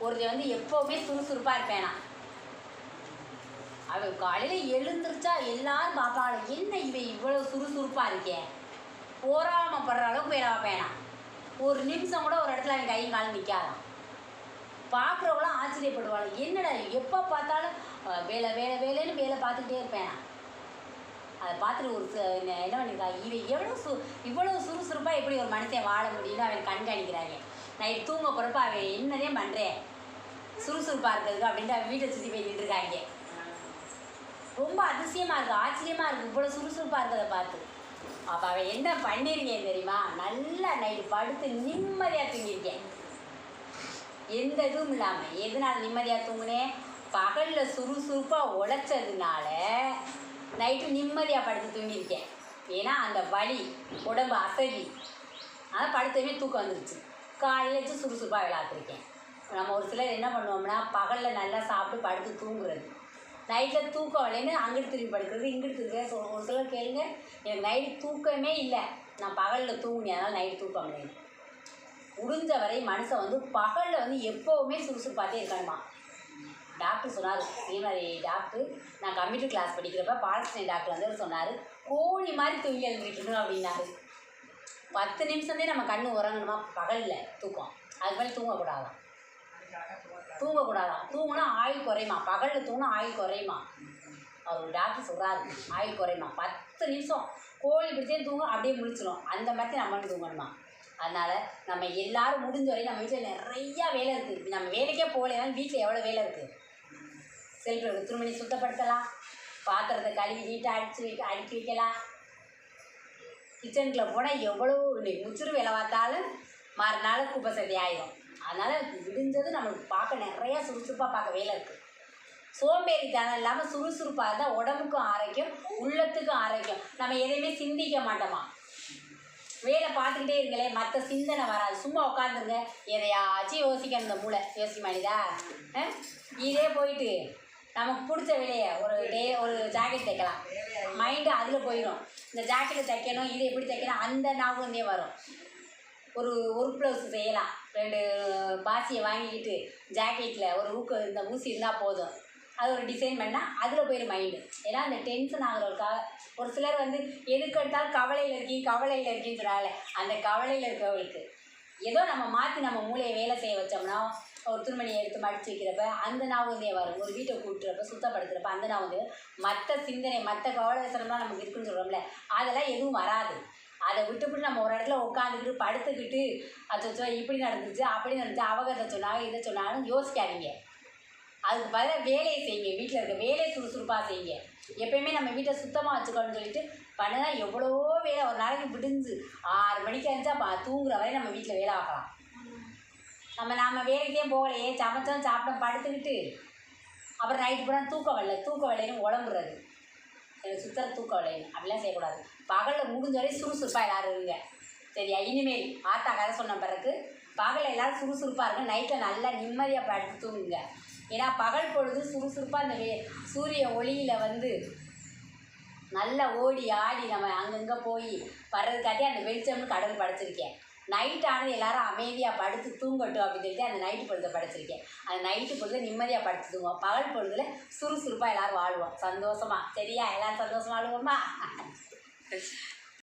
ஒருத்தர் வந்து எப்போவுமே சுறுசுறுப்பாக இருப்பேனா. அவள் காலையில் எழுந்திருச்சா எல்லாரும் பார்ப்பாள், என்ன இவன் இவ்வளோ சுறுசுறுப்பாக இருக்கேன், போராமப்படுற அளவுக்கு வேலை பார்ப்பேனா. ஒரு நிமிஷம் கூட ஒரு இடத்துல அவன் கையும் காலம் நிற்காதான். பார்க்குறவங்களாம் ஆச்சரியப்படுவாள், என்னடா எப்போ பார்த்தாலும் வேலை வேலை வேலைன்னு வேலை பார்த்துக்கிட்டே இருப்பேனா. அதை பார்த்துட்டு ஒரு என்ன பண்ணியிருக்கா, இவன் இவ்வளோ சுறுசுறுப்பாக எப்படி ஒரு மனுஷன் வாழ முடியும்னு அவன் கண்காணிக்கிறாங்க. நைட்டு தூங்க போகிறப்ப அவன் என்னதே பண்ணுறேன் சுறுசுறுப்பாக இருக்கிறதுக்கு அப்படின்ட்டு அவன் வீட்டை சுற்றி போய் நின்றுருக்காங்க. ரொம்ப அதிசயமாக இருக்குது, ஆச்சரியமாக இருக்குது இவ்வளோ சுறுசுறுப்பாக இருக்கிறத பார்த்து. அப்போ அவன் என்ன பண்ணியிருக்கேன் தெரியுமா, நல்லா நைட்டு படுத்து நிம்மதியாக தூங்கியிருக்கேன், எந்த இதுவும் இல்லாமல். எதனால் நிம்மதியாக தூங்குனேன், பகலில் சுறுசுறுப்பாக உழைச்சதுனால நைட்டு நிம்மதியாக படுத்து தூங்கியிருக்கேன். ஏன்னா அந்த வலி உடம்பு அசதி, ஆனால் படுத்தவே தூக்கம் வந்துருச்சு. காலையில் வச்சு சுறுசுறுப்பாக விளையாட்டுருக்கேன். நம்ம ஒரு சிலர் என்ன பண்ணுவோம்னா, பகலில் நல்லா சாப்பிட்டு படுத்து தூங்குறது, நைட்டில் தூக்கம் வரலைன்னு அங்கிட்டு திரும்பி படுக்கிறது, இங்கிட்டு திரும்ப. ஒரு சிலர் கேளுங்க, எனக்கு நைட்டு தூக்கமே இல்லை, நான் பகலில் தூங்கினேன் அதனால் நைட்டு தூக்கம் இல்லை. முடிஞ்ச வரை மனுஷன் வந்து பகலில் வந்து எப்போவுமே சுறுசுறுப்பாகவே இருக்கணுமா. டாக்டர் சொன்னார், இதே மாதிரி டாக்டர் நான் கம்ப்யூட்டர் கிளாஸ் படிக்கிறப்ப பாலகிருஷ்ணன் டாக்டர் வந்து சொன்னார், கோழி மாதிரி தூங்கி எழுந்திருக்கணும் அப்படின்னாரு. 10 நிமிஷம்தே நம்ம கண்ணு உறங்கணுமா பகலில் தூக்கம், அது மாதிரி தூங்கக்கூடாதான். தூங்கினா ஆயுள் குறையுமா, பகலில் தூங்கினா ஆயுள் குறையுமா. அவர் டாக்டர் சொல்கிறாரு, ஆயுள் குறையுமா. 10 நிமிஷம் கோழி பிடிச்சே தூங்க அப்படியே முடிச்சிடும், அந்த மாதிரி நம்ம தூங்கணுமா. அதனால் நம்ம எல்லோரும் முடிஞ்ச வரையும் நம்ம வீட்டில் நிறையா வேலை இருக்குது. நம்ம வேலைக்கே போகலைனாலும் வீட்டில் எவ்வளோ வேலை இருக்குது. செல்ஃபில் துணிமணி சுத்தப்படுத்தலாம், பாத்திரத்தை கழுவி நீட்டாக அடுக்கி வைக்கலாம். கிச்சனுக்குள்ளே போனால் எவ்வளோ முச்சுரு வேலை பார்த்தாலும் மறுநாள் குப்பை சதி ஆயிடும். அதனால் விடிஞ்சது நம்மளுக்கு பார்க்க நிறையா சுறுசுறுப்பாக பார்க்க வேலை இருக்குது. சோம்பேறித்தனம் இல்லாமல் சுறுசுறுப்பாக இருந்தால் உடம்புக்கும் ஆரோக்கியம், உள்ளத்துக்கும் ஆரோக்கியம். நம்ம எதையுமே சிந்திக்க மாட்டோமா. வேலை பார்த்துக்கிட்டே இருங்களே, மற்ற சிந்தனை வராது. சும்மா உட்காந்துருங்க, எதையாச்சும் யோசிக்கணும். இந்த மூளை யோசிக்க மாட்டேதா. இதே போயிட்டு நமக்கு பிடிச்ச வேலையை ஒரு ஜாக்கெட் தைக்கலாம், மைண்டு அதில் போயிடும். இந்த ஜாக்கெட்டை தைக்கணும், இது எப்படி தைக்கணும் அந்த ஞாபகந்தே வரும். ஒரு ப்ளவுஸ் செய்யலாம், 2 பாசியை வாங்கிக்கிட்டு ஜாக்கெட்டில் ஒரு இந்த ஊசி இருந்தால் போதும், அது ஒரு டிசைன் பண்ணால் அதில் போயிடும் மைண்டு. ஏன்னா அந்த டென்ஷன் ஆகிறவங்களுக்காக. ஒரு சிலர் வந்து எதுக்கு எடுத்தாலும் கவலையில் இருக்கீன்னு சொன்னால, அந்த கவலையில் இருக்கிறவங்களுக்கு ஏதோ நம்ம மாற்றி நம்ம மூளையை வேலை செய்ய வச்சோம்னா, ஒரு துணிமணியை எடுத்து மடித்து வைக்கிறப்ப அந்த ஞாபகந்தே வரும். ஒரு வீட்டை கூட்டுறப்ப சுத்தப்படுத்துகிறப்ப அந்த ஞாபகம். மற்ற சிந்தனை மற்ற கவலைசனம்லாம் நமக்கு இருக்குன்னு சொல்கிறோம்ல, அதெல்லாம் எதுவும் வராது. அதை விட்டுவிட்டு நம்ம ஒரு இடத்துல உட்காந்துக்கிட்டு படுத்துக்கிட்டு அச்சோ இப்படி நடந்துச்சு அப்படி நடந்துச்சு, அவங்க இதை சொன்னாங்க இதை சொன்னாலும் யோசிக்காதீங்க. அதுக்கு பதிலாக வேலையை செய்யுங்க, வீட்டில் இருக்க வேலையை சுறுசுறுப்பாக செய்யுங்க. எப்பயுமே நம்ம வீட்டை சுத்தமாக வச்சுக்கணும்னு சொல்லிட்டு பண்ணினா எவ்வளவோ வேலை. ஒரு நாளைக்கு விடிஞ்சு 6 மணிக்கு இருந்துச்சா தூங்குற வரை நம்ம வீட்டில் வேலை ஆகலாம். நம்ம வேலைக்கே போகலையே, சமைச்சோம் சாப்பிட்டோம் படுத்துக்கிட்டு அப்புறம் நைட்டு பூரா தூக்கம் வரலைன்னு உடம்புறது, எனக்கு சுத்தர தூக்கம் வரலைன்னு அப்படிலாம் செய்யக்கூடாது. பகலில் முடிஞ்ச வரை சுறுசுறுப்பாக எல்லோரும் இருங்க, சரியா. இனிமேல் ஆத்தா கதை சொன்ன பிறகு பகலில் எல்லோரும் சுறுசுறுப்பாக இருங்க, நைட்டில் நல்லா நிம்மதியாக படுத்து தூங்குங்க. ஏன்னா பகல் பொழுது சுறுசுறுப்பாக அந்த சூரிய ஒளியில் வந்து நல்லா ஓடி ஆடி நம்ம அங்கங்கே போய் வர்றதுக்காட்டி அந்த வெளிச்சம்னு கடவுள் படைச்சிருக்கேன். நைட் ஆனது எல்லோரும் அமைதியாக படுத்து தூங்கட்டும் அப்படின்னு சொல்லிட்டு அந்த நைட்டு பொழுதை படைச்சிருக்கேன். அந்த நைட்டு பொழுது நிம்மதியாக படுத்து தூங்குவோம், பகல் பொழுதில் சுறுசுறுப்பாக எல்லோரும் வாழ்வோம் சந்தோஷமாக, சரியா. எல்லோரும் சந்தோஷமாக வாழ்வோமா.